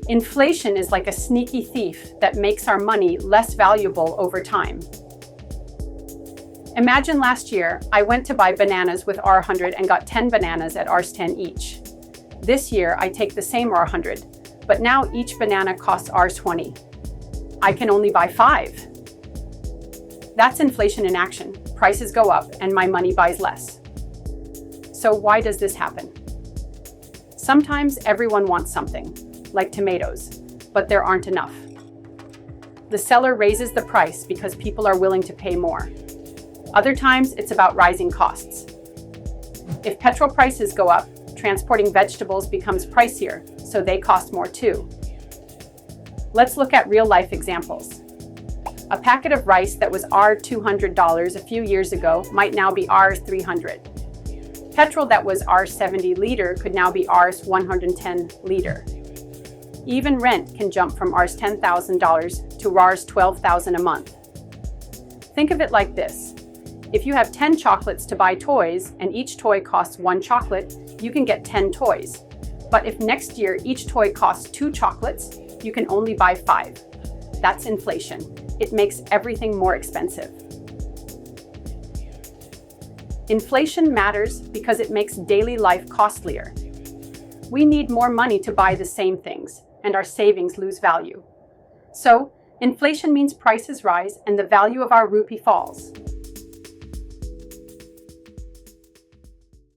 Inflation is like a sneaky thief that makes our money less valuable over time. Imagine last year, I went to buy bananas with R100 and got 10 bananas at Rs10 each. This year, I take the same R100, but now each banana costs Rs20. I can only buy 5. That's inflation in action. Prices go up and my money buys less. So why does this happen? Sometimes everyone wants something, like tomatoes, but there aren't enough. The seller raises the price because people are willing to pay more. Other times, it's about rising costs. If petrol prices go up, transporting vegetables becomes pricier, so they cost more too. Let's look at real-life examples. A packet of rice that was $200 a few years ago might now be $300. Petrol that was R70 liter could now be Rs110 liter. Even rent can jump from Rs10,000 to Rs12,000 a month. Think of it like this. If you have 10 chocolates to buy toys and each toy costs 1 chocolate, you can get 10 toys. But if next year each toy costs 2 chocolates, you can only buy 5. That's inflation. It makes everything more expensive. Inflation matters because it makes daily life costlier. We need more money to buy the same things, and our savings lose value. So, inflation means prices rise and the value of our rupee falls.